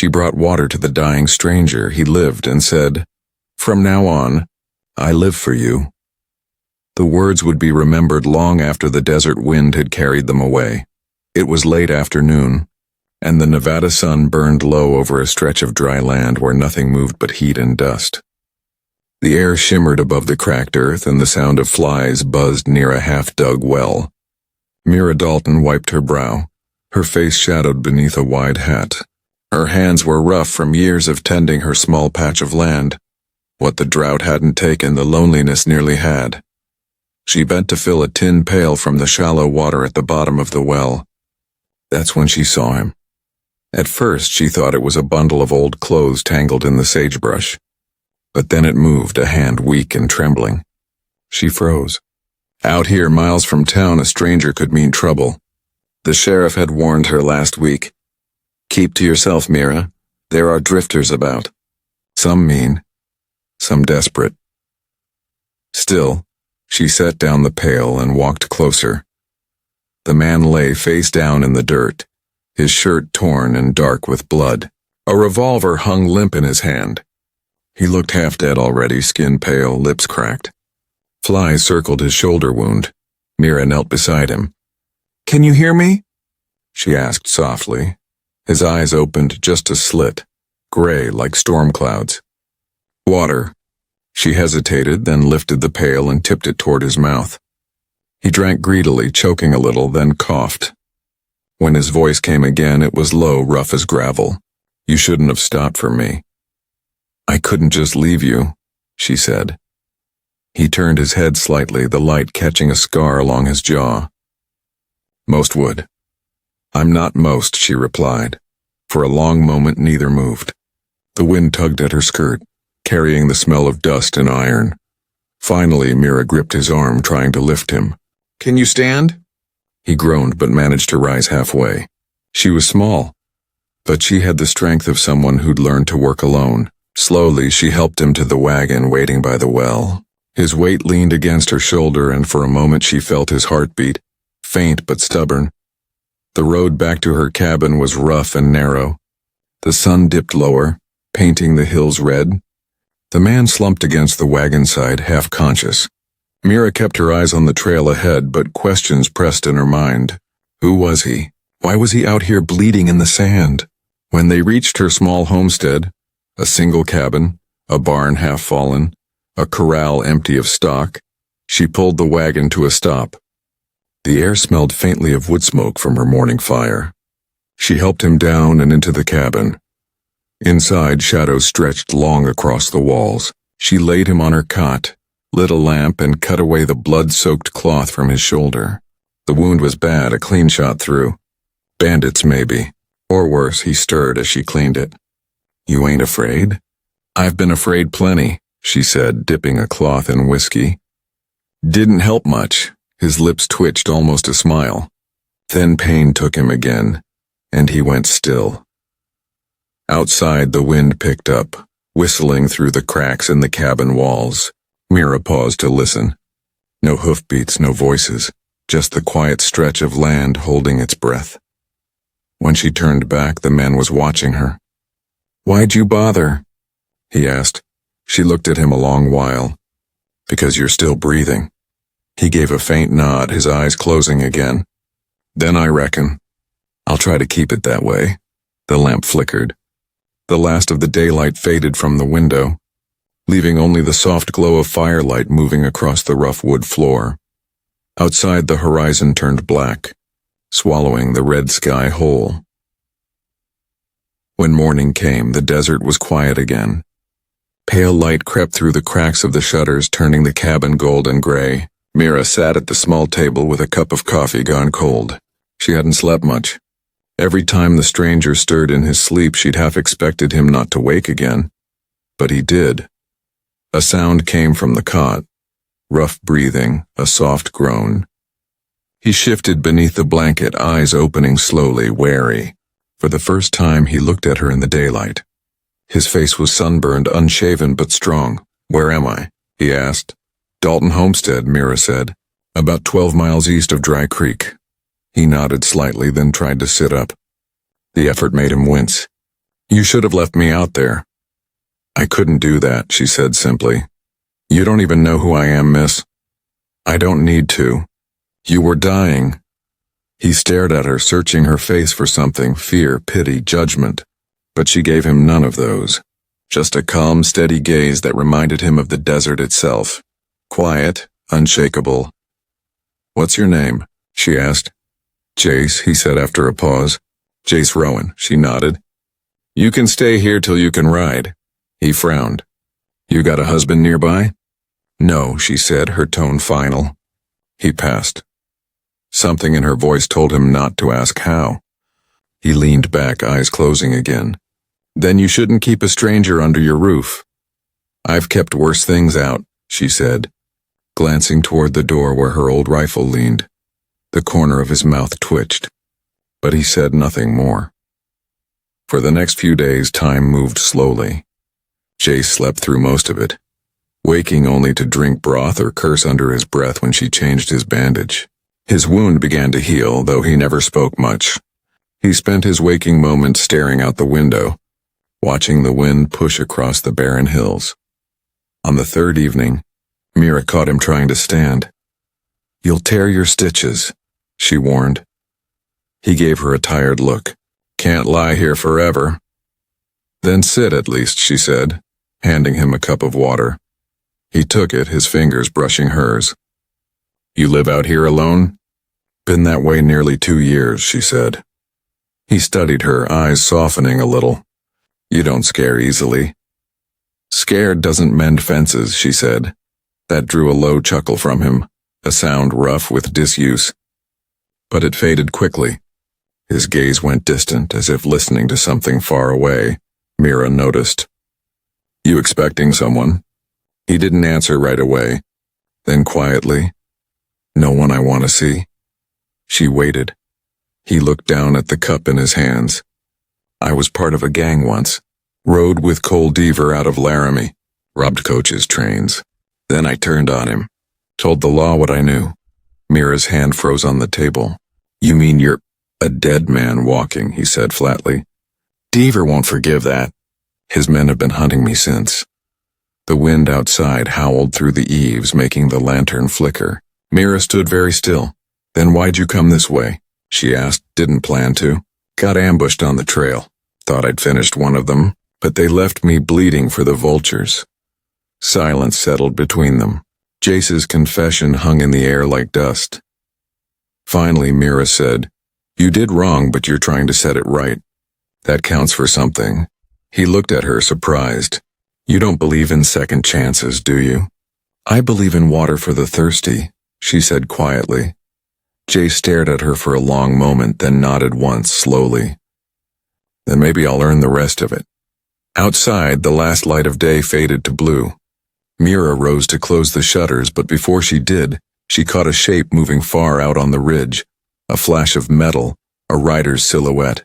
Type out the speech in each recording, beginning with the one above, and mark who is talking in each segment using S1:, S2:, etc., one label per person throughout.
S1: She brought water to the dying stranger. He lived and said, "From now on, I live for you." The words would be remembered long after the desert wind had carried them away. It was late afternoon, and the Nevada sun burned low over a stretch of dry land where nothing moved but heat and dust. The air shimmered above the cracked earth, and the sound of flies buzzed near a half-dug well. Mira Dalton wiped her brow, her face shadowed beneath a wide hat. Her hands were rough from years of tending her small patch of land. What the drought hadn't taken, the loneliness nearly had. She bent to fill a tin pail from the shallow water at the bottom of the well. That's when she saw him. At first she thought it was a bundle of old clothes tangled in the sagebrush. But then it moved, a hand weak and trembling. She froze. Out here, miles from town, a stranger could mean trouble. The sheriff had warned her last week. "Keep to yourself, Mira. There are drifters about. Some mean, some desperate." Still, she set down the pail and walked closer. The man lay face down in the dirt, his shirt torn and dark with blood. A revolver hung limp in his hand. He looked half dead already, skin pale, lips cracked. Flies circled his shoulder wound. Mira knelt beside him. "Can you hear me?" she asked softly. His eyes opened just a slit, gray like storm clouds. "Water." She hesitated, then lifted the pail and tipped it toward his mouth. He drank greedily, choking a little, then coughed. When his voice came again, it was low, rough as gravel. "You shouldn't have stopped for me." "I couldn't just leave you," she said. He turned his head slightly, the light catching a scar along his jaw. "Most would." "I'm not most," she replied. For a long moment neither moved. The wind tugged at her skirt, carrying the smell of dust and iron. Finally, Mira gripped his arm, trying to lift him. "Can you stand?" He groaned but managed to rise halfway. She was small, but she had the strength of someone who'd learned to work alone. Slowly, she helped him to the wagon waiting by the well. His weight leaned against her shoulder, and for a moment she felt his heartbeat, faint but stubborn. The road back to her cabin was rough and narrow. The sun dipped lower, painting the hills red. The man slumped against the wagon side, half-conscious. Mira kept her eyes on the trail ahead, but questions pressed in her mind. Who was he? Why was he out here bleeding in the sand? When they reached her small homestead, a single cabin, a barn half-fallen, a corral empty of stock, she pulled the wagon to a stop. The air smelled faintly of wood smoke from her morning fire. She helped him down and into the cabin. Inside, shadows stretched long across the walls. She laid him on her cot, lit a lamp, and cut away the blood-soaked cloth from his shoulder. The wound was bad, a clean shot through. Bandits, maybe. Or worse, he stirred as she cleaned it. "You ain't afraid?" "I've been afraid plenty," she said, dipping a cloth in whiskey. Didn't help much. His lips twitched, almost a smile. Then pain took him again, and he went still. Outside, the wind picked up, whistling through the cracks in the cabin walls. Mira paused to listen. No hoofbeats, no voices, just the quiet stretch of land holding its breath. When she turned back, the man was watching her. "Why'd you bother?" he asked. She looked at him a long while. "Because you're still breathing." He gave a faint nod, his eyes closing again. "Then I reckon I'll try to keep it that way." The lamp flickered. The last of the daylight faded from the window, leaving only the soft glow of firelight moving across the rough wood floor. Outside, the horizon turned black, swallowing the red sky whole. When morning came, the desert was quiet again. Pale light crept through the cracks of the shutters, turning the cabin golden gray. Mira sat at the small table with a cup of coffee gone cold. She hadn't slept much. Every time the stranger stirred in his sleep, she'd half expected him not to wake again. But he did. A sound came from the cot. Rough breathing, a soft groan. He shifted beneath the blanket, eyes opening slowly, wary. For the first time, he looked at her in the daylight. His face was sunburned, unshaven but strong. "Where am I?" he asked. "Dalton Homestead," Mira said. "About 12 miles east of Dry Creek." He nodded slightly, then tried to sit up. The effort made him wince. You should have left me out there. I couldn't do that, she said simply. You don't even know who I am, miss. I don't need to. You were dying. He stared at her, searching her face for something, fear, pity, judgment. But she gave him none of those. Just a calm, steady gaze that reminded him of the desert itself. Quiet, unshakable. What's your name? She asked. Jace, he said after a pause. Jace Rowan, she nodded. You can stay here till you can ride. He frowned. You got a husband nearby? No, she said, her tone final. He passed. Something in her voice told him not to ask how. He leaned back, eyes closing again. Then you shouldn't keep a stranger under your roof. I've kept worse things out, she said, glancing toward the door where her old rifle leaned. The corner of his mouth twitched, but he said nothing more. For the next few days, time moved slowly. Jace slept through most of it, waking only to drink broth or curse under his breath when she changed his bandage. His wound began to heal, though he never spoke much. He spent his waking moments staring out the window, watching the wind push across the barren hills. On the third evening, Mira caught him trying to stand. You'll tear your stitches, she warned. He gave her a tired look. Can't lie here forever. Then sit at least, she said, handing him a cup of water. He took it, his fingers brushing hers. You live out here alone? Been that way nearly 2 years, she said. He studied her, eyes softening a little. You don't scare easily. Scared doesn't mend fences, she said. That drew a low chuckle from him, a sound rough with disuse. But it faded quickly. His gaze went distant, as if listening to something far away. Mira noticed. You expecting someone? He didn't answer right away. Then quietly, no one I want to see. She waited. He looked down at the cup in his hands. I was part of a gang once. Rode with Cole Deaver out of Laramie. Robbed coaches' trains. Then I turned on him. Told the law what I knew. Mira's hand froze on the table. You mean you're a dead man walking, he said flatly. Deaver won't forgive that. His men have been hunting me since. The wind outside howled through the eaves, making the lantern flicker. Mira stood very still. Then why'd you come this way? She asked. Didn't plan to. Got ambushed on the trail. Thought I'd finished one of them, but they left me bleeding for the vultures. Silence settled between them. Jace's confession hung in the air like dust. Finally, Mira said, You did wrong, but you're trying to set it right. That counts for something. He looked at her, surprised. You don't believe in second chances, do you? I believe in water for the thirsty, she said quietly. Jace stared at her for a long moment, then nodded once, slowly. Then maybe I'll earn the rest of it. Outside, the last light of day faded to blue. Mira rose to close the shutters, but before she did, she caught a shape moving far out on the ridge, a flash of metal, a rider's silhouette.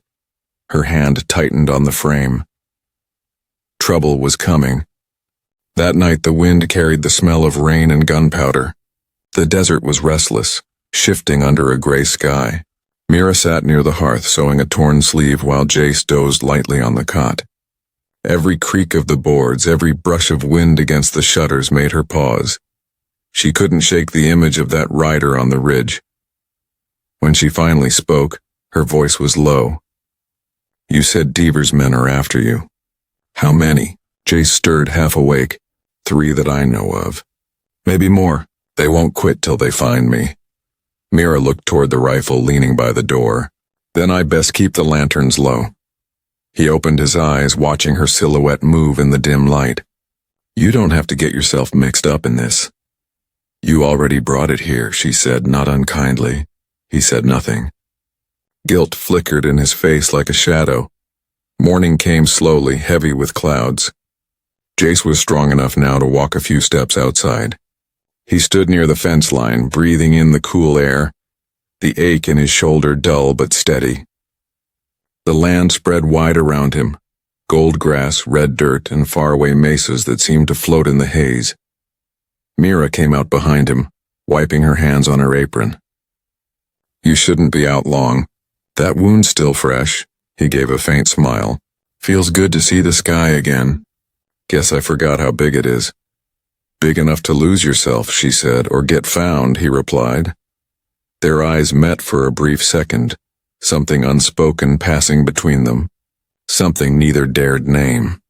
S1: Her hand tightened on the frame. Trouble was coming. That night the wind carried the smell of rain and gunpowder. The desert was restless, shifting under a gray sky. Mira sat near the hearth, sewing a torn sleeve while Jace dozed lightly on the cot. Every creak of the boards, every brush of wind against the shutters made her pause. She couldn't shake the image of that rider on the ridge. When she finally spoke, her voice was low. You said Deaver's men are after you. How many? Jace stirred, half awake. 3 that I know of. Maybe more. They won't quit till they find me. Mira looked toward the rifle leaning by the door. Then I best keep the lanterns low. He opened his eyes, watching her silhouette move in the dim light. You don't have to get yourself mixed up in this. You already brought it here, she said, not unkindly. He said nothing. Guilt flickered in his face like a shadow. Morning came slowly, heavy with clouds. Jace was strong enough now to walk a few steps outside. He stood near the fence line, breathing in the cool air, the ache in his shoulder dull but steady. The land spread wide around him, gold grass, red dirt, and faraway mesas that seemed to float in the haze. Mira came out behind him, wiping her hands on her apron. You shouldn't be out long. That wound's still fresh. He gave a faint smile. Feels good to see the sky again. Guess I forgot how big it is. Big enough to lose yourself, she said, or get found, he replied. Their eyes met for a brief second, something unspoken passing between them, something neither dared name.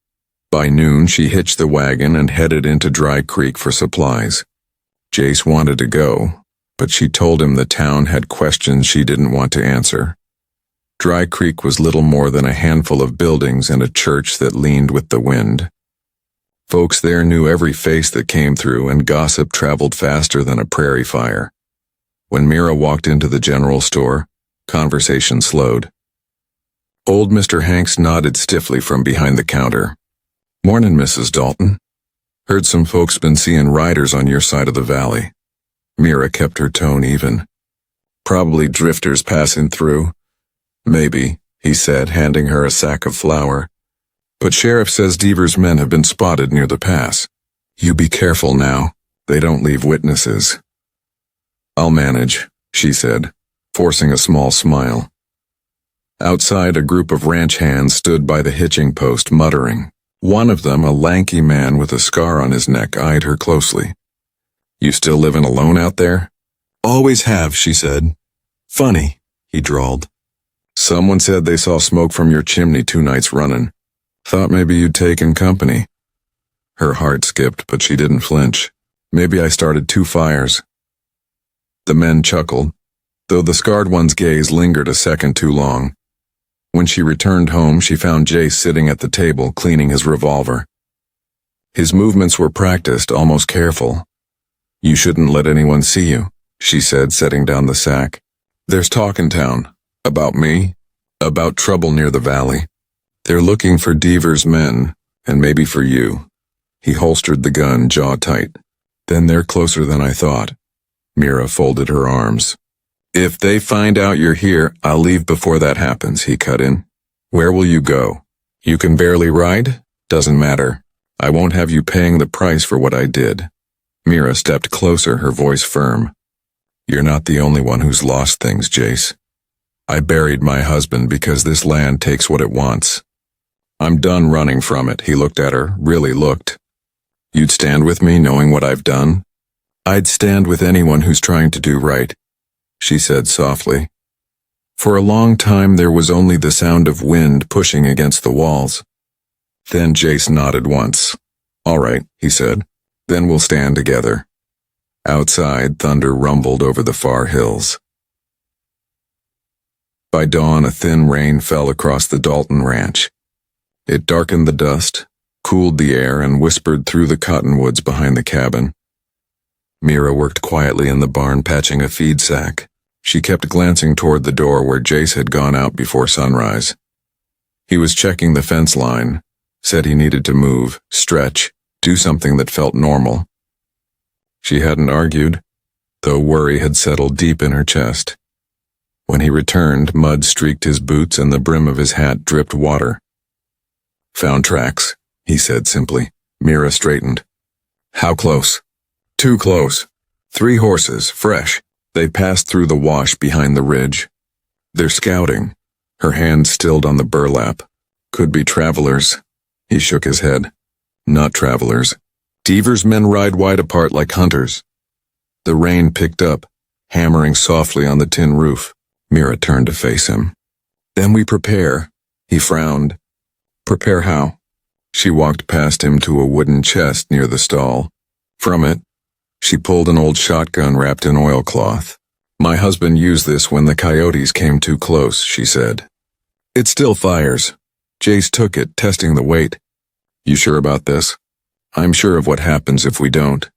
S1: By noon, she hitched the wagon and headed into Dry Creek for supplies. Jace wanted to go, but she told him the town had questions she didn't want to answer. Dry Creek was little more than a handful of buildings and a church that leaned with the wind. Folks there knew every face that came through, and gossip traveled faster than a prairie fire. When Mira walked into the general store, conversation slowed. Old Mr. Hanks nodded stiffly from behind the counter. Mornin', Mrs. Dalton. Heard some folks been seeing riders on your side of the valley. Mira kept her tone even. Probably drifters passing through. Maybe, he said, handing her a sack of flour. But Sheriff says Deaver's men have been spotted near the pass. You be careful now. They don't leave witnesses. I'll manage, she said, forcing a small smile. Outside, a group of ranch hands stood by the hitching post, muttering. One of them, a lanky man with a scar on his neck, eyed her closely. You still living alone out there? Always have, she said. Funny, he drawled. Someone said they saw smoke from your chimney 2 nights running. Thought maybe you'd taken company. Her heart skipped, but she didn't flinch. Maybe I started 2 fires. The men chuckled, though the scarred one's gaze lingered a second too long. When she returned home, she found Jace sitting at the table, cleaning his revolver. His movements were practiced, almost careful. You shouldn't let anyone see you, she said, setting down the sack. There's talk in town. About me? About trouble near the valley. They're looking for Deaver's men, and maybe for you. He holstered the gun, jaw tight. Then they're closer than I thought. Mira folded her arms. If they find out you're here, I'll leave before that happens, he cut in. Where will you go? You can barely ride? Doesn't matter. I won't have you paying the price for what I did. Mira stepped closer, her voice firm. You're not the only one who's lost things, Jace. I buried my husband because this land takes what it wants. I'm done running from it, he looked at her, really looked. You'd stand with me knowing what I've done? I'd stand with anyone who's trying to do right, she said softly. For a long time there was only the sound of wind pushing against the walls. Then Jace nodded once. All right, he said. Then we'll stand together. Outside, thunder rumbled over the far hills. By dawn, a thin rain fell across the Dalton ranch. It darkened the dust, cooled the air, and whispered through the cottonwoods behind the cabin. Mira worked quietly in the barn, patching a feed sack. She kept glancing toward the door where Jace had gone out before sunrise. He was checking the fence line, said he needed to move, stretch, do something that felt normal. She hadn't argued, though worry had settled deep in her chest. When he returned, mud streaked his boots and the brim of his hat dripped water. Found tracks, he said simply. Mira straightened. How close? Too close. 3 horses, fresh. They passed through the wash behind the ridge. They're scouting. Her hand stilled on the burlap. Could be travelers. He shook his head. Not travelers. Deaver's men ride wide apart like hunters. The rain picked up, hammering softly on the tin roof. Mira turned to face him. Then we prepare. He frowned. Prepare how? She walked past him to a wooden chest near the stall. From it, she pulled an old shotgun wrapped in oilcloth. My husband used this when the coyotes came too close, she said. It still fires. Jace took it, testing the weight. You sure about this? I'm sure of what happens if we don't.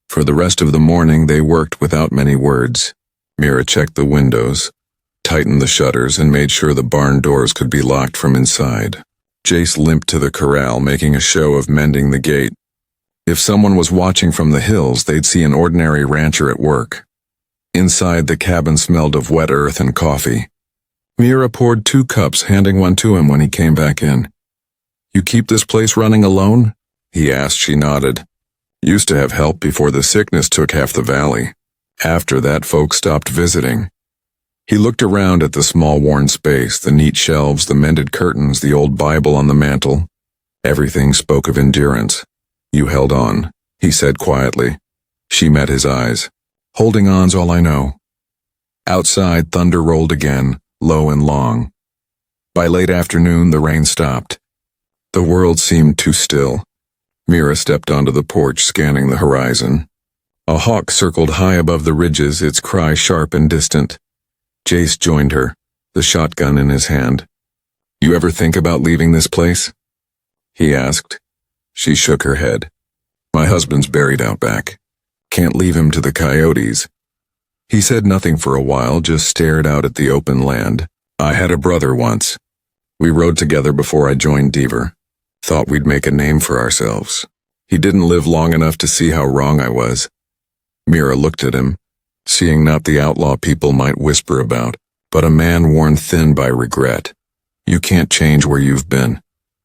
S1: For the rest of the morning, they worked without many words. Mira checked the windows, tightened the shutters, and made sure the barn doors could be locked from inside. Jace limped to the corral, making a show of mending the gate. If someone was watching from the hills, they'd see an ordinary rancher at work. Inside, the cabin smelled of wet earth and coffee. Mira poured 2 cups, handing one to him when he came back in. You keep this place running alone? He asked. She nodded. Used to have help before the sickness took half the valley. After that, folks stopped visiting. He looked around at the small worn space, the neat shelves, the mended curtains, the old Bible on the mantel. Everything spoke of endurance. You held on, he said quietly. She met his eyes. Holding on's all I know. Outside, thunder rolled again, low and long. By late afternoon, the rain stopped. The world seemed too still. Mira stepped onto the porch, scanning the horizon. A hawk circled high above the ridges, its cry sharp and distant. Jace joined her, the shotgun in his hand. You ever think about leaving this place? He asked. She shook her head. My husband's buried out back. Can't leave him to the coyotes. He said nothing for a while, just stared out at the open land. I had a brother once. We rode together before I joined Deaver. Thought we'd make a name for ourselves. He didn't live long enough to see how wrong I was. Mira looked at him, seeing not the outlaw people might whisper about, but a man worn thin by regret. You can't change where you've been,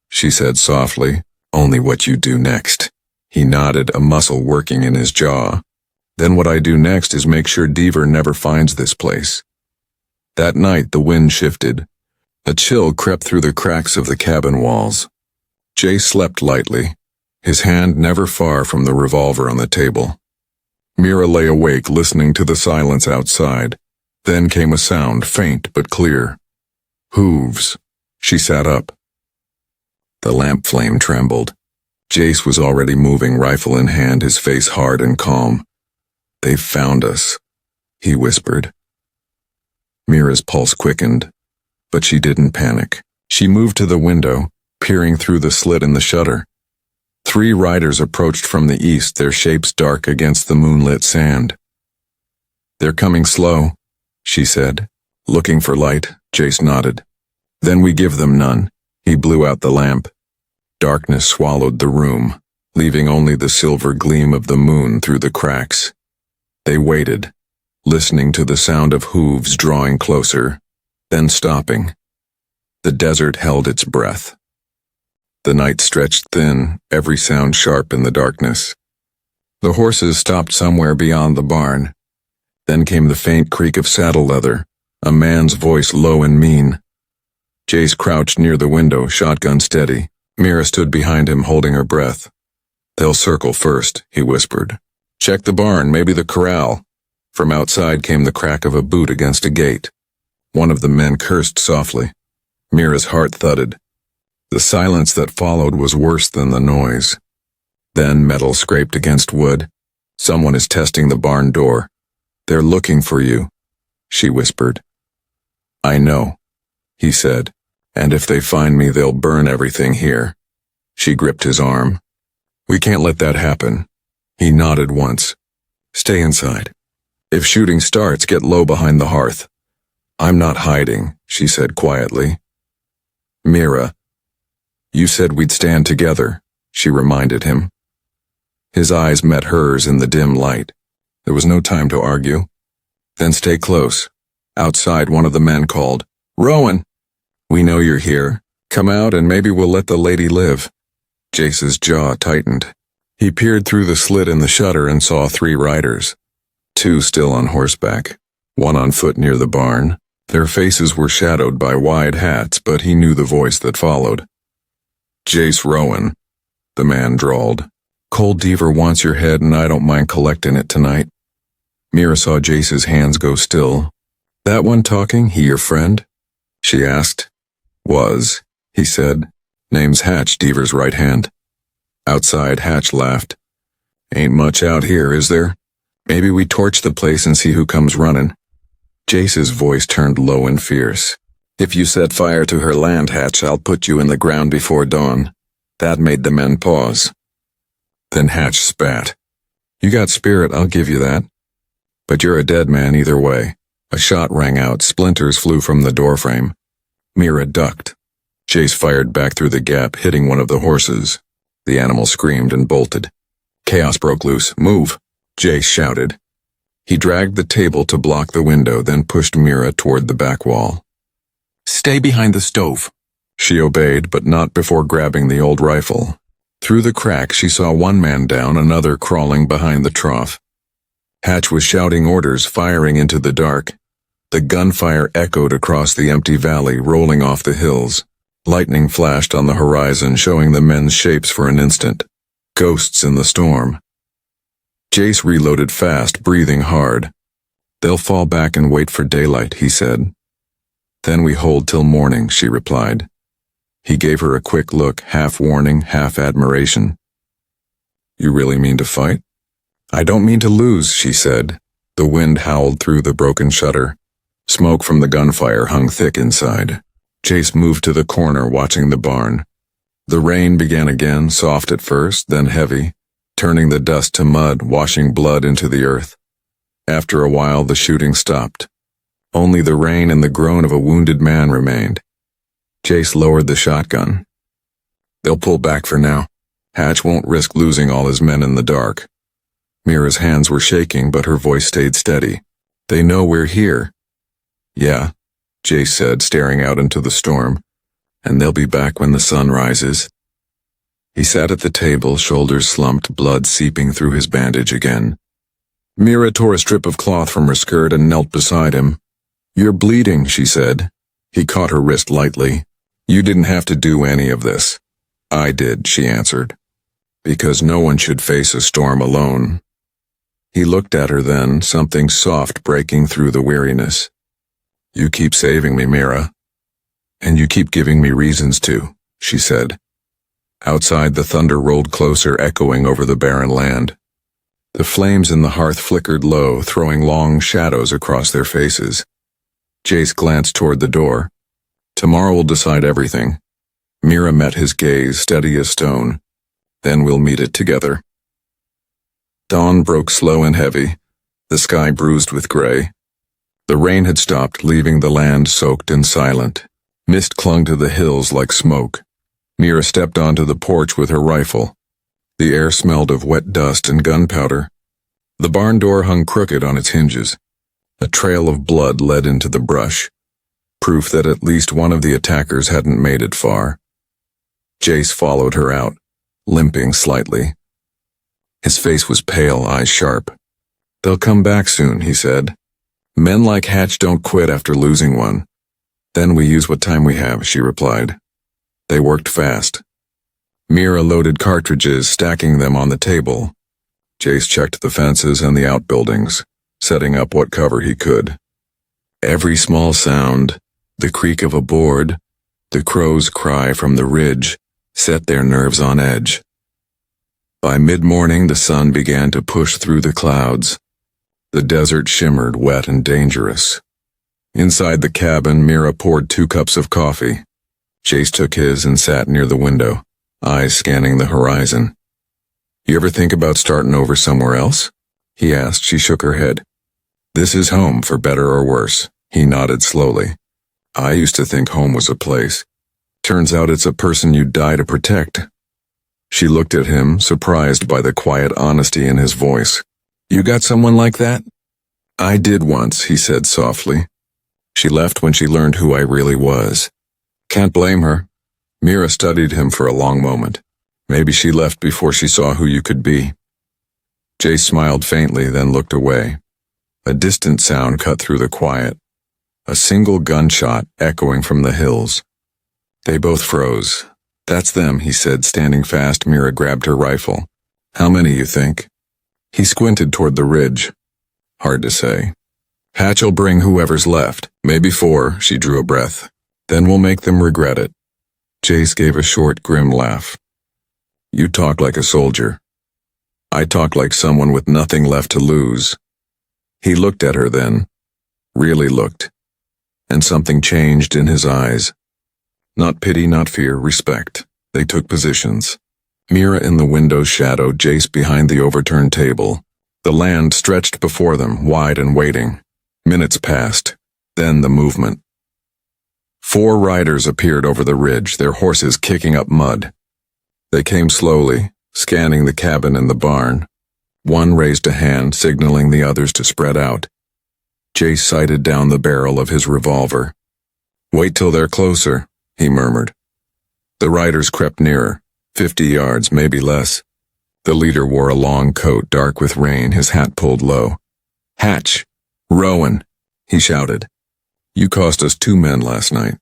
S1: she said softly, only what you do next. He nodded, a muscle working in his jaw. Then what I do next is make sure Deaver never finds this place. That night the wind shifted. A chill crept through the cracks of the cabin walls. Jay slept lightly, his hand never far from the revolver on the table. Mira lay awake, listening to the silence outside. Then came a sound, faint but clear. Hooves. She sat up. The lamp flame trembled. Jace was already moving, rifle in hand, his face hard and calm. They've found us, he whispered. Mira's pulse quickened, but she didn't panic. She moved to the window, peering through the slit in the shutter. 3 riders approached from the east, their shapes dark against the moonlit sand. They're coming slow, she said. Looking for light, Jace nodded. Then we give them none. He blew out the lamp. Darkness swallowed the room, leaving only the silver gleam of the moon through the cracks. They waited, listening to the sound of hooves drawing closer, then stopping. The desert held its breath. The night stretched thin, every sound sharp in the darkness. The horses stopped somewhere beyond the barn. Then came the faint creak of saddle leather, a man's voice low and mean. Jace crouched near the window, shotgun steady. Mira stood behind him, holding her breath. They'll circle first, he whispered. Check the barn, maybe the corral. From outside came the crack of a boot against a gate. One of the men cursed softly. Mira's heart thudded. The silence that followed was worse than the noise. Then metal scraped against wood. Someone is testing the barn door. They're looking for you, she whispered. I know, he said, and if they find me, they'll burn everything here. She gripped his arm. We can't let that happen. He nodded once. Stay inside. If shooting starts, get low behind the hearth. I'm not hiding, she said quietly. Mira, you said we'd stand together, she reminded him. His eyes met hers in the dim light. There was no time to argue. Then stay close. Outside, one of the men called, Rowan! We know you're here. Come out and maybe we'll let the lady live. Jace's jaw tightened. He peered through the slit in the shutter and saw 3 riders. 2 still on horseback, 1 on foot near the barn. Their faces were shadowed by wide hats, but he knew the voice that followed. Jace Rowan, the man drawled. Cold Deaver wants your head and I don't mind collecting it tonight. Mira saw Jace's hands go still. That one talking, he your friend? She asked. Was, he said. Name's Hatch, Deaver's right hand. Outside, Hatch laughed. Ain't much out here, is there? Maybe we torch the place and see who comes running. Jace's voice turned low and fierce. If you set fire to her land, Hatch, I'll put you in the ground before dawn. That made the men pause. Then Hatch spat. You got spirit, I'll give you that. But you're a dead man either way. A shot rang out, splinters flew from the doorframe. Mira ducked. Jace fired back through the gap, hitting one of the horses. The animal screamed and bolted. Chaos broke loose. Move, Jace shouted. He dragged the table to block the window, then pushed Mira toward the back wall. Stay behind the stove. She obeyed, but not before grabbing the old rifle. Through the crack, she saw one man down, another crawling behind the trough. Hatch was shouting orders, firing into the dark. The gunfire echoed across the empty valley, rolling off the hills. Lightning flashed on the horizon, showing the men's shapes for an instant. Ghosts in the storm. Jace reloaded fast, breathing hard. "They'll fall back and wait for daylight," he said. "Then we hold till morning," she replied. He gave her a quick look, half warning, half admiration. "You really mean to fight?" "I don't mean to lose," she said. The wind howled through the broken shutter. Smoke from the gunfire hung thick inside. Jace moved to the corner, watching the barn. The rain began again, soft at first, then heavy, turning the dust to mud, washing blood into the earth. After a while, the shooting stopped. Only the rain and the groan of a wounded man remained. Jace lowered the shotgun. "They'll pull back for now. Hatch won't risk losing all his men in the dark." Mira's hands were shaking, but her voice stayed steady. "They know we're here." "Yeah," Jace said, staring out into the storm. "And they'll be back when the sun rises." He sat at the table, shoulders slumped, blood seeping through his bandage again. Mira tore a strip of cloth from her skirt and knelt beside him. "You're bleeding," she said. He caught her wrist lightly. "You didn't have to do any of this." "I did," she answered. "Because no one should face a storm alone." He looked at her then, something soft breaking through the weariness. "You keep saving me, Mira. And you keep giving me reasons to," she said. Outside, the thunder rolled closer, echoing over the barren land. The flames in the hearth flickered low, throwing long shadows across their faces. Jace glanced toward the door. "Tomorrow will decide everything." Mira met his gaze, steady as stone. "Then we'll meet it together." Dawn broke slow and heavy, the sky bruised with gray. The rain had stopped, leaving the land soaked and silent. Mist clung to the hills like smoke. Mira stepped onto the porch with her rifle. The air smelled of wet dust and gunpowder. The barn door hung crooked on its hinges. A trail of blood led into the brush, proof that at least one of the attackers hadn't made it far. Jace followed her out, limping slightly. His face was pale, eyes sharp. "They'll come back soon," he said. "Men like Hatch don't quit after losing one." "Then we use what time we have," she replied. They worked fast. Mira loaded cartridges, stacking them on the table. Jace checked the fences and the outbuildings, setting up what cover he could. Every small sound, the creak of a board, the crow's cry from the ridge, set their nerves on edge. By mid-morning, the sun began to push through the clouds. The desert shimmered, wet and dangerous. Inside the cabin, Mira poured 2 cups of coffee. Jace took his and sat near the window, eyes scanning the horizon. "You ever think about starting over somewhere else?" he asked. She shook her head. "This is home, for better or worse." He nodded slowly. "I used to think home was a place. Turns out it's a person you die to protect." She looked at him, surprised by the quiet honesty in his voice. "You got someone like that?" "I did once," he said softly. "She left when she learned who I really was." "Can't blame her." Mira studied him for a long moment. "Maybe she left before she saw who you could be." Jace smiled faintly, then looked away. A distant sound cut through the quiet. A single gunshot echoing from the hills. They both froze. "That's them," he said, standing fast. Mira grabbed her rifle. "How many, you think?" He squinted toward the ridge. "Hard to say. Hatch'll bring whoever's left. Maybe 4, she drew a breath. "Then we'll make them regret it." Jace gave a short, grim laugh. "You talk like a soldier. I talk like someone with nothing left to lose." He looked at her then. Really looked. And something changed in his eyes. Not pity, not fear, respect. They took positions. Mira in the window's shadow, Jace behind the overturned table. The land stretched before them, wide and waiting. Minutes passed. Then the movement. 4 riders appeared over the ridge, their horses kicking up mud. They came slowly, scanning the cabin and the barn. One raised a hand, signaling the others to spread out. Jace sighted down the barrel of his revolver. "Wait till they're closer," he murmured. The riders crept nearer, 50 yards, maybe less. The leader wore a long coat, dark with rain, his hat pulled low. "Hatch! Rowan!" he shouted. You cost us 2 men last night.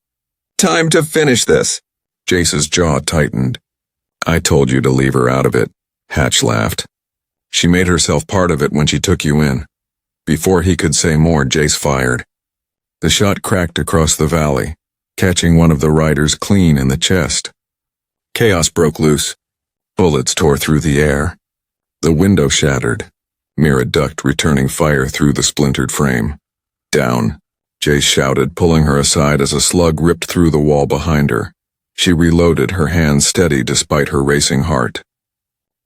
S2: Time to finish this.
S1: Jace's jaw tightened. I told you to leave her out of it, Hatch laughed. She made herself part of it when she took you in. Before he could say more, Jace fired. The shot cracked across the valley, catching one of the riders clean in the chest. Chaos broke loose. Bullets tore through the air. The window shattered. Mira ducked, returning fire through the splintered frame. Down, Jace shouted, pulling her aside as a slug ripped through the wall behind her. She reloaded, her hands steady despite her racing heart.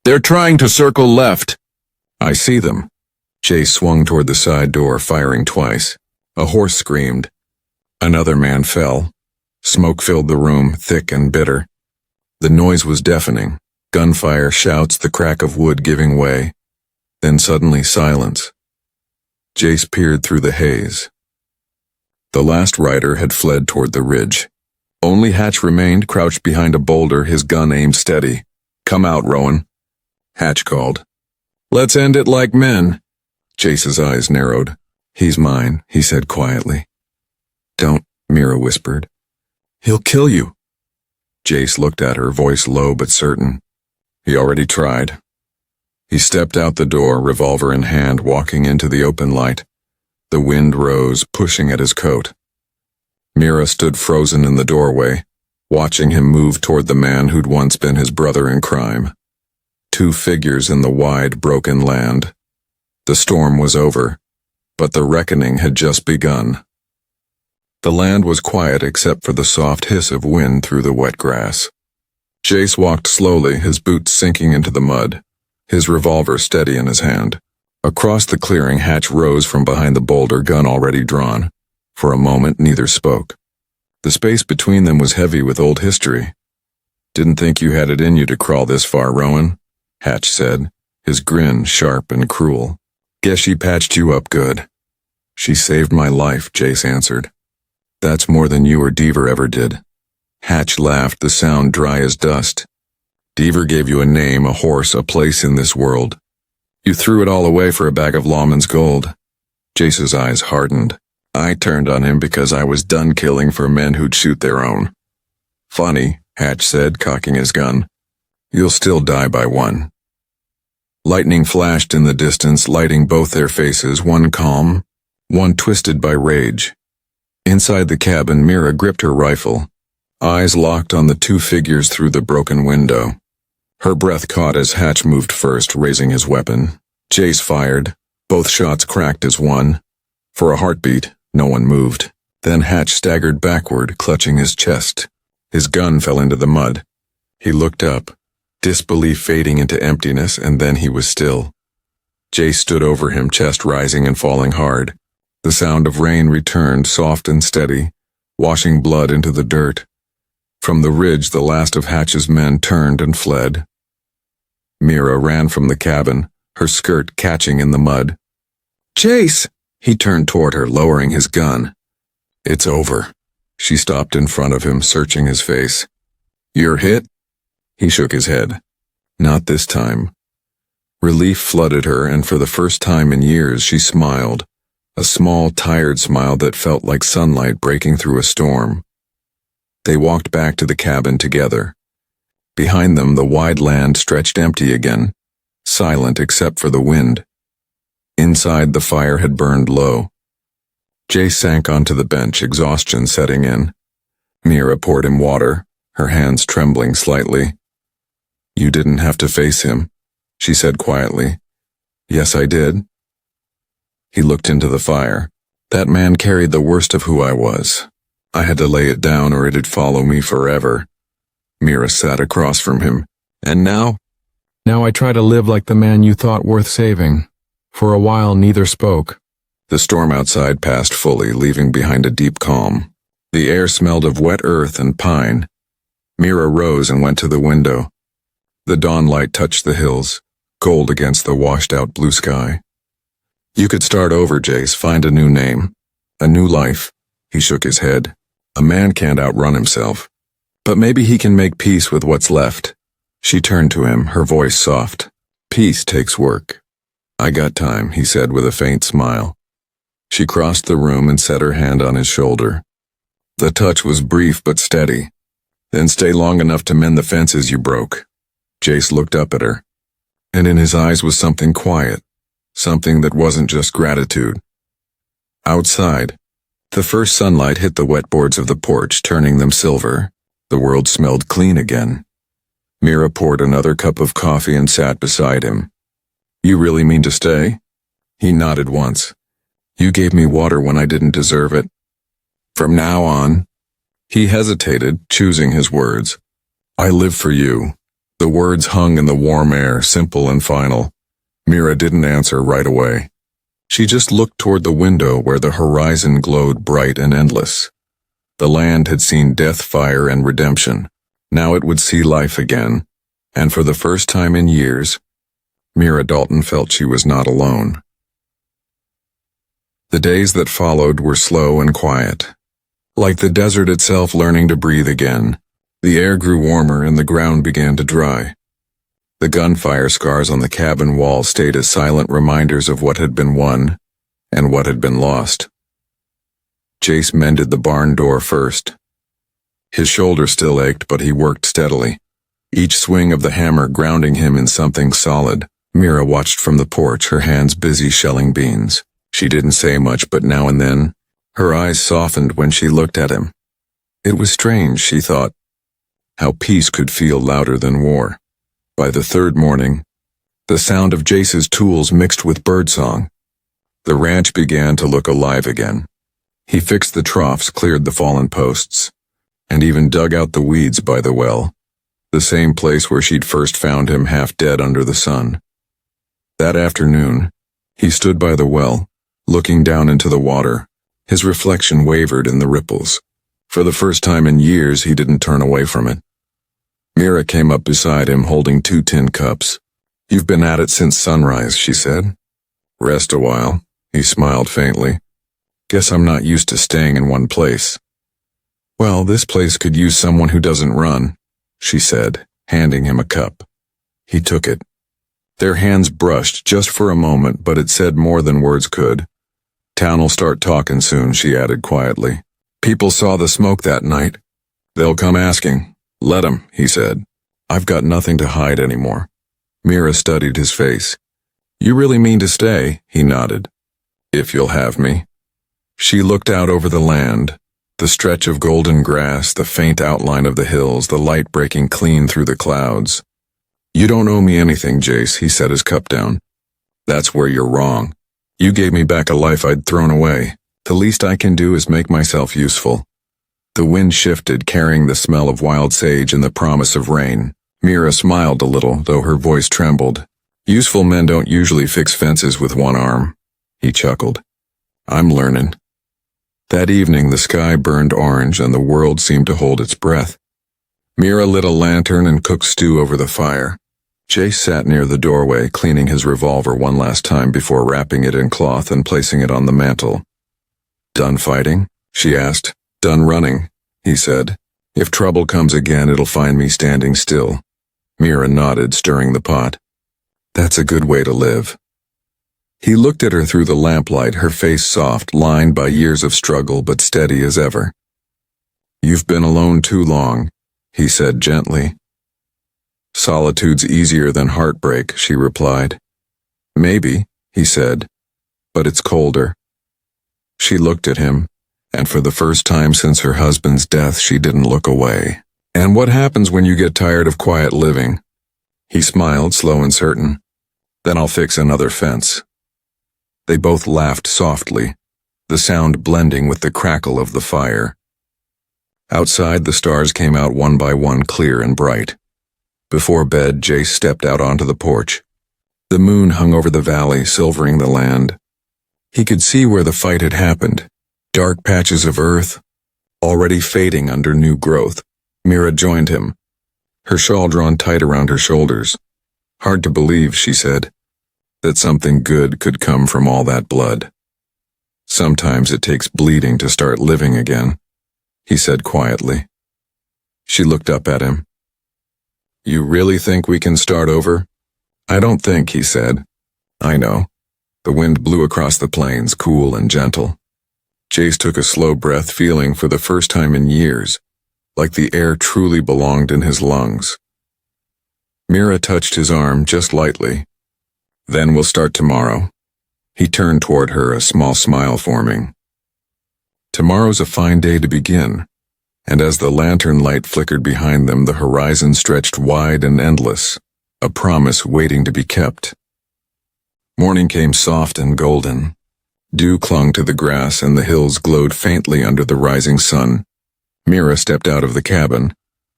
S2: They're trying to circle left.
S1: I see them. Jace swung toward the side door, firing twice. A horse screamed. Another man fell. Smoke filled the room, thick and bitter. The noise was deafening. Gunfire, shouts, the crack of wood giving way. Then suddenly silence. Jace peered through the haze. The last rider had fled toward the ridge. Only Hatch remained, crouched behind a boulder, his gun aimed steady. Come out, Rowan. Hatch called.
S2: Let's end it like men.
S1: Jace's eyes narrowed. He's mine, he said quietly. Don't, Mira whispered. He'll kill you. Jace looked at her, voice low but certain. He already tried. He stepped out the door, revolver in hand, walking into the open light. The wind rose, pushing at his coat. Mira stood frozen in the doorway, watching him move toward the man who'd once been his brother in crime. 2 figures in the wide, broken land. The storm was over, but the reckoning had just begun. The land was quiet except for the soft hiss of wind through the wet grass. Jace walked slowly, his boots sinking into the mud, his revolver steady in his hand. Across the clearing, Hatch rose from behind the boulder, gun already drawn. For a moment, neither spoke. The space between them was heavy with old history. Didn't think you had it in you to crawl this far, Rowan, Hatch said, his grin sharp and cruel. Guess she patched you up good. She saved my life, Jace answered. That's more than you or Deaver ever did. Hatch laughed, the sound dry as dust. Deaver gave you a name, a horse, a place in this world. You threw it all away for a bag of lawman's gold. Jace's eyes hardened. I turned on him because I was done killing for men who'd shoot their own. Funny, Hatch said, cocking his gun. You'll still die by one. Lightning flashed in the distance, lighting both their faces, one calm, one twisted by rage. Inside the cabin, Mira gripped her rifle, eyes locked on the 2 figures through the broken window. Her breath caught as Hatch moved first, raising his weapon. Jace fired. Both shots cracked as one. For a heartbeat, no one moved. Then Hatch staggered backward, clutching his chest. His gun fell into the mud. He looked up, disbelief fading into emptiness, and then he was still. Jace stood over him, chest rising and falling hard. The sound of rain returned, soft and steady, washing blood into the dirt. From the ridge, the last of Hatch's men turned and fled. Mira ran from the cabin, her skirt catching in the mud. Jace! He turned toward her, lowering his gun. It's over. She stopped in front of him, searching his face. You're hit? He shook his head. Not this time. Relief flooded her, and for the first time in years she smiled, a small, tired smile that felt like sunlight breaking through a storm. They walked back to the cabin together. Behind them, the wide land stretched empty again, silent except for the wind. Inside, the fire had burned low. Jace sank onto the bench, exhaustion setting in. Mira poured him water, her hands trembling slightly. You didn't have to face him, she said quietly. Yes, I did. He looked into the fire. That man carried the worst of who I was. I had to lay it down or it'd follow me forever. Mira sat across from him. And now?
S2: Now I try to live like the man you thought worth saving. For a while, neither spoke.
S1: The storm outside passed fully, leaving behind a deep calm. The air smelled of wet earth and pine. Mira rose and went to the window. The dawn light touched the hills, gold against the washed-out blue sky. You could start over, Jace, find a new name. A new life. He shook his head. A man can't outrun himself. But maybe he can make peace with what's left. She turned to him, her voice soft. Peace takes work. I got time, he said with a faint smile. She crossed the room and set her hand on his shoulder. The touch was brief but steady. Then stay long enough to mend the fences you broke. Jace looked up at her, and in his eyes was something quiet, something that wasn't just gratitude. Outside, the first sunlight hit the wet boards of the porch, turning them silver. The world smelled clean again. Mira poured another cup of coffee and sat beside him. You really mean to stay? He nodded once. You gave me water when I didn't deserve it. From now on, he hesitated, choosing his words. I live for you. The words hung in the warm air, simple and final. Mira didn't answer right away. She just looked toward the window where the horizon glowed bright and endless. The land had seen death, fire, and redemption. Now it would see life again, and for the first time in years, Mira Dalton felt she was not alone. The days that followed were slow and quiet. Like the desert itself learning to breathe again, the air grew warmer and the ground began to dry. The gunfire scars on the cabin wall stayed as silent reminders of what had been won and what had been lost. Jace mended the barn door first. His shoulder still ached, but he worked steadily, each swing of the hammer grounding him in something solid. Mira watched from the porch, her hands busy shelling beans. She didn't say much, but now and then, her eyes softened when she looked at him. It was strange, she thought, how peace could feel louder than war. By the third morning, the sound of Jace's tools mixed with birdsong. The ranch began to look alive again. He fixed the troughs, cleared the fallen posts, and even dug out the weeds by the well, the same place where she'd first found him half dead under the sun. That afternoon, he stood by the well, looking down into the water. His reflection wavered in the ripples. For the first time in years, he didn't turn away from it. Mira came up beside him, holding 2 tin cups. You've been at it since sunrise, she said. Rest a while, he smiled faintly. Guess I'm not used to staying in one place. Well, this place could use someone who doesn't run, she said, handing him a cup. He took it. Their hands brushed just for a moment, but it said more than words could. Town'll start talking soon, she added quietly. People saw the smoke that night. They'll come asking. Let 'em, he said. I've got nothing to hide anymore. Mira studied his face. You really mean to stay? He nodded. If you'll have me. She looked out over the land, the stretch of golden grass, the faint outline of the hills, the light breaking clean through the clouds. You don't owe me anything, Jace, he set his cup down. That's where you're wrong. You gave me back a life I'd thrown away. The least I can do is make myself useful. The wind shifted, carrying the smell of wild sage and the promise of rain. Mira smiled a little, though her voice trembled. Useful men don't usually fix fences with one arm. He chuckled. I'm learning. That evening the sky burned orange and the world seemed to hold its breath. Mira lit a lantern and cooked stew over the fire. Jace sat near the doorway, cleaning his revolver one last time before wrapping it in cloth and placing it on the mantel. Done fighting? She asked. Done running, he said. If trouble comes again, it'll find me standing still. Mira nodded, stirring the pot. That's a good way to live. He looked at her through the lamplight, her face soft, lined by years of struggle, but steady as ever. You've been alone too long, he said gently. Solitude's easier than heartbreak, she replied. Maybe, he said, but it's colder. She looked at him, and for the first time since her husband's death, she didn't look away. And what happens when you get tired of quiet living? He smiled, slow and certain. Then I'll fix another fence. They both laughed softly, the sound blending with the crackle of the fire. Outside, the stars came out one by one, clear and bright. Before bed, Jace stepped out onto the porch. The moon hung over the valley, silvering the land. He could see where the fight had happened, dark patches of earth, already fading under new growth. Mira joined him, her shawl drawn tight around her shoulders. Hard to believe, she said, that something good could come from all that blood. Sometimes it takes bleeding to start living again, he said quietly. She looked up at him. You really think we can start over? I don't think, he said. I know. The wind blew across the plains, cool and gentle. Jace took a slow breath, feeling for the first time in years, like the air truly belonged in his lungs. Mira touched his arm just lightly. Then we'll start tomorrow. He turned toward her, a small smile forming. Tomorrow's a fine day to begin, and as the lantern light flickered behind them, the horizon stretched wide and endless, a promise waiting to be kept. Morning came soft and golden. Dew clung to the grass and the hills glowed faintly under the rising sun. Mira stepped out of the cabin,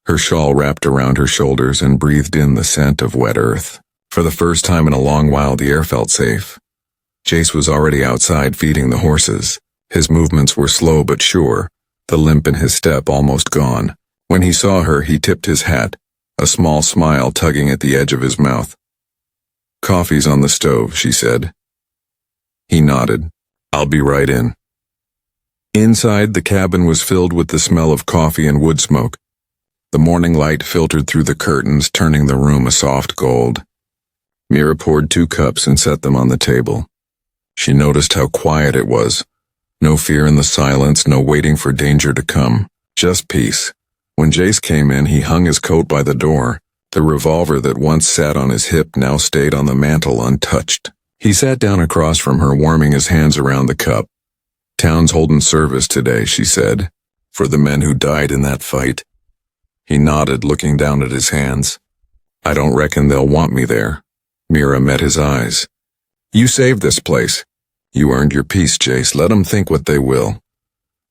S1: her shawl wrapped around her shoulders, and breathed in the scent of wet earth. For the first time in a long while, the air felt safe. Jace was already outside feeding the horses. His movements were slow but sure, the limp in his step almost gone. When he saw her, he tipped his hat, a small smile tugging at the edge of his mouth. "Coffee's on the stove," she said. He nodded. "I'll be right in." Inside, the cabin was filled with the smell of coffee and wood smoke. The morning light filtered through the curtains, turning the room a soft gold. Mira poured 2 cups and set them on the table. She noticed how quiet it was. No fear in the silence, no waiting for danger to come, just peace. When Jace came in, he hung his coat by the door. The revolver that once sat on his hip now stayed on the mantel untouched. He sat down across from her, warming his hands around the cup. "Town's holding service today," she said, "for the men who died in that fight." He nodded, looking down at his hands. "I don't reckon they'll want me there." Mira met his eyes. "You saved this place. You earned your peace, Jace. Let 'em think what they will."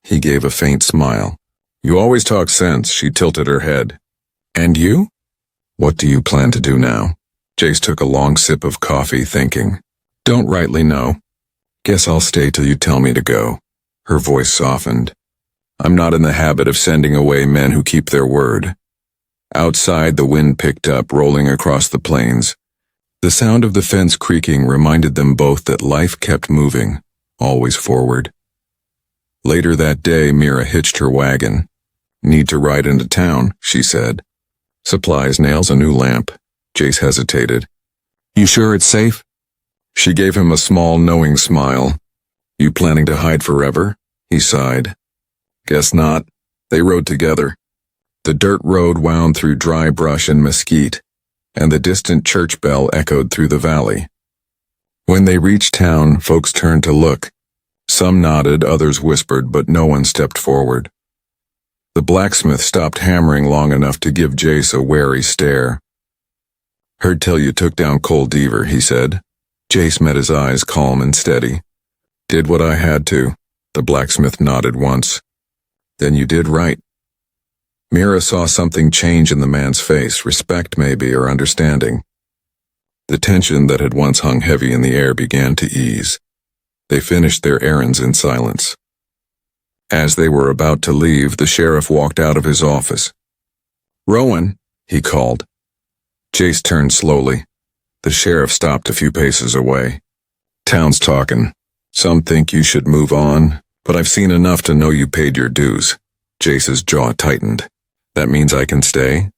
S1: He gave a faint smile. "You always talk sense." She tilted her head. "And you? What do you plan to do now?" Jace took a long sip of coffee, thinking. "Don't rightly know. Guess I'll stay till you tell me to go." Her voice softened. "I'm not in the habit of sending away men who keep their word." Outside, the wind picked up, rolling across the plains. The sound of the fence creaking reminded them both that life kept moving, always forward. Later that day, Mira hitched her wagon. "Need to ride into town," she said. "Supplies, nails, a new lamp." Jace hesitated. "You sure it's safe?" She gave him a small, knowing smile. "You planning to hide forever?" He sighed. "Guess not." They rode together. The dirt road wound through dry brush and mesquite, and the distant church bell echoed through the valley. When they reached town, folks turned to look. Some nodded, others whispered, but no one stepped forward. The blacksmith stopped hammering long enough to give Jace a wary stare. "Heard tell you took down Cole Deaver," he said. Jace met his eyes, calm and steady. "Did what I had to." The blacksmith nodded once. "Then you did right." Mira saw something change in the man's face, respect maybe, or understanding. The tension that had once hung heavy in the air began to ease. They finished their errands in silence. As they were about to leave, the sheriff walked out of his office. "Rowan," he called. Jace turned slowly. The sheriff stopped a few paces away. "Town's talking. Some think you should move on, but I've seen enough to know you paid your dues." Jace's jaw tightened. "That means I can stay?"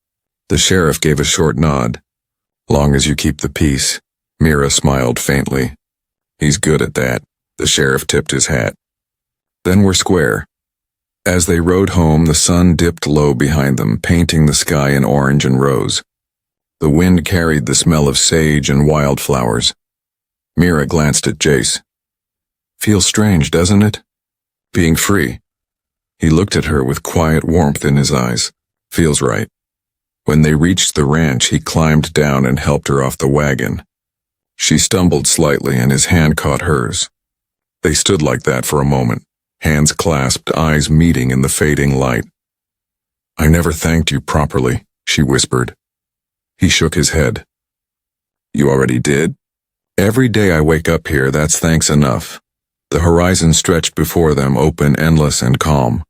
S1: The sheriff gave a short nod. "Long as you keep the peace." Mira smiled faintly. "He's good at that." The sheriff tipped his hat. "Then we're square." As they rode home, the sun dipped low behind them, painting the sky in orange and rose. The wind carried the smell of sage and wildflowers. Mira glanced at Jace. "Feels strange, doesn't it? Being free." He looked at her with quiet warmth in his eyes. "Feels right." When they reached the ranch, he climbed down and helped her off the wagon. She stumbled slightly and his hand caught hers. They stood like that for a moment, hands clasped, eyes meeting in the fading light. "I never thanked you properly," she whispered. He shook his head. "You already did? Every day I wake up here, that's thanks enough." The horizon stretched before them, open, endless, and calm.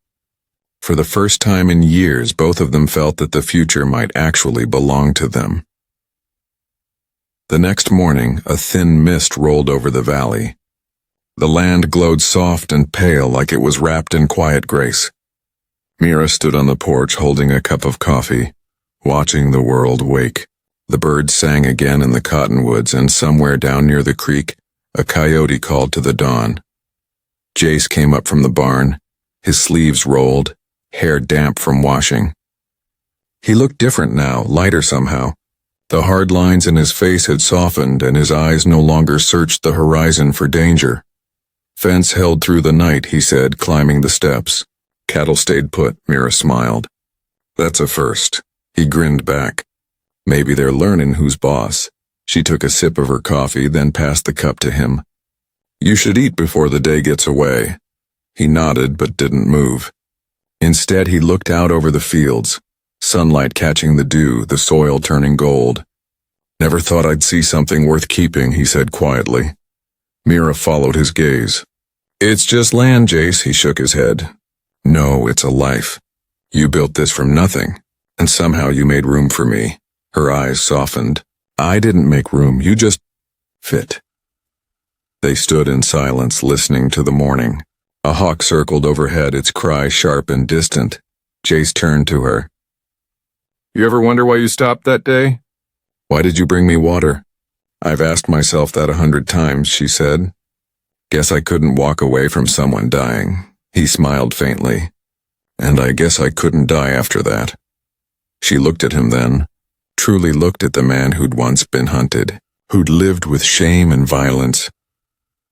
S1: For the first time in years, both of them felt that the future might actually belong to them. The next morning, a thin mist rolled over the valley. The land glowed soft and pale, like it was wrapped in quiet grace. Mira stood on the porch holding a cup of coffee, watching the world wake. The birds sang again in the cottonwoods, and somewhere down near the creek, A coyote called to the dawn. Jace came up from the barn, his sleeves rolled, hair damp from washing. He looked different now, lighter somehow. The hard lines in his face had softened and his eyes no longer searched the horizon for danger. Fence held through the night, he said, climbing the steps. Cattle stayed put, Mira smiled. That's a first. He grinned back. Maybe they're learning who's boss. She took a sip of her coffee, then passed the cup to him. You should eat before the day gets away. He nodded but didn't move. Instead, he looked out over the fields, sunlight catching the dew, the soil turning gold. Never thought I'd see something worth keeping, he said quietly. Mira followed his gaze. It's just land, Jace, he shook his head. No, it's a life. You built this from nothing, and somehow you made room for me. Her eyes softened. I didn't make room, you just fit. They stood in silence, listening to the morning. A hawk circled overhead, its cry sharp and distant. Jace turned to her. You ever wonder why you stopped that day? Why did you bring me water? I've asked myself that 100 times, she said. Guess I couldn't walk away from someone dying. He smiled faintly. And I guess I couldn't die after that. She looked at him then, truly looked at the man who'd once been hunted, who'd lived with shame and violence.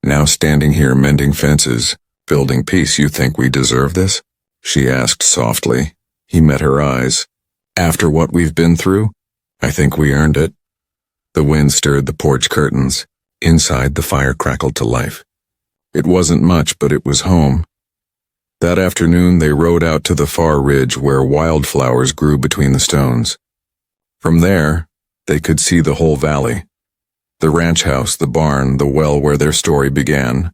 S1: Now standing here mending fences, building peace. You think we deserve this? She asked softly. He met her eyes. After what we've been through, I think we earned it. The wind stirred the porch curtains. Inside, the fire crackled to life. It wasn't much, but it was home. That afternoon, they rode out to the far ridge where wildflowers grew between the stones. From there, they could see the whole valley. The ranch house, the barn, the well where their story began.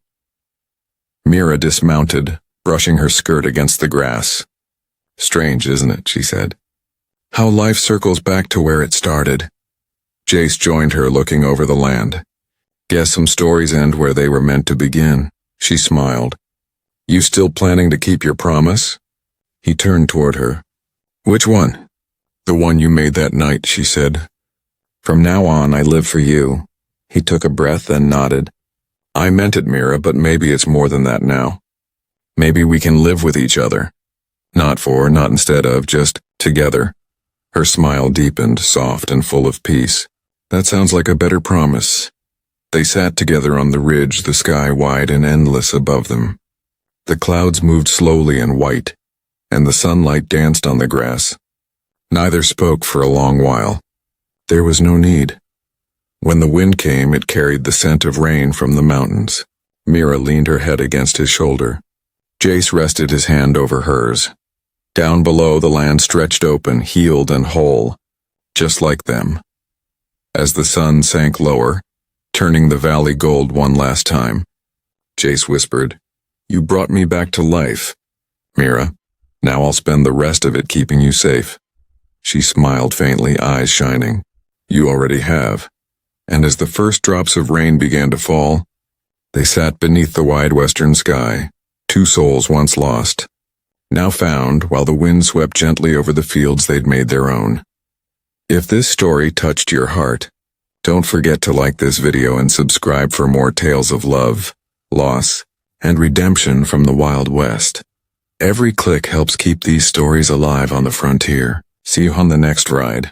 S1: Mira dismounted, brushing her skirt against the grass. Strange, isn't it, she said. How life circles back to where it started. Jace joined her, looking over the land. Guess some stories end where they were meant to begin. She smiled. You still planning to keep your promise? He turned toward her. Which one? The one you made that night, she said. From now on, I live for you. He took a breath and nodded. I meant it, Mira, but maybe it's more than that now. Maybe we can live with each other. Not instead of, just together. Her smile deepened, soft and full of peace. That sounds like a better promise. They sat together on the ridge, the sky wide and endless above them. The clouds moved slowly and white, and the sunlight danced on the grass. Neither spoke for a long while. There was no need. When the wind came, it carried the scent of rain from the mountains. Mira leaned her head against his shoulder. Jace rested his hand over hers. Down below, the land stretched open, healed and whole, just like them. As the sun sank lower, turning the valley gold one last time, Jace whispered, You brought me back to life, Mira. Now I'll spend the rest of it keeping you safe. She smiled faintly, eyes shining. You already have. And as the first drops of rain began to fall, they sat beneath the wide western sky, two souls once lost, now found while the wind swept gently over the fields they'd made their own. If this story touched your heart, don't forget to like this video and subscribe for more tales of love, loss, and redemption from the Wild West. Every click helps keep these stories alive on the frontier. See you on the next ride.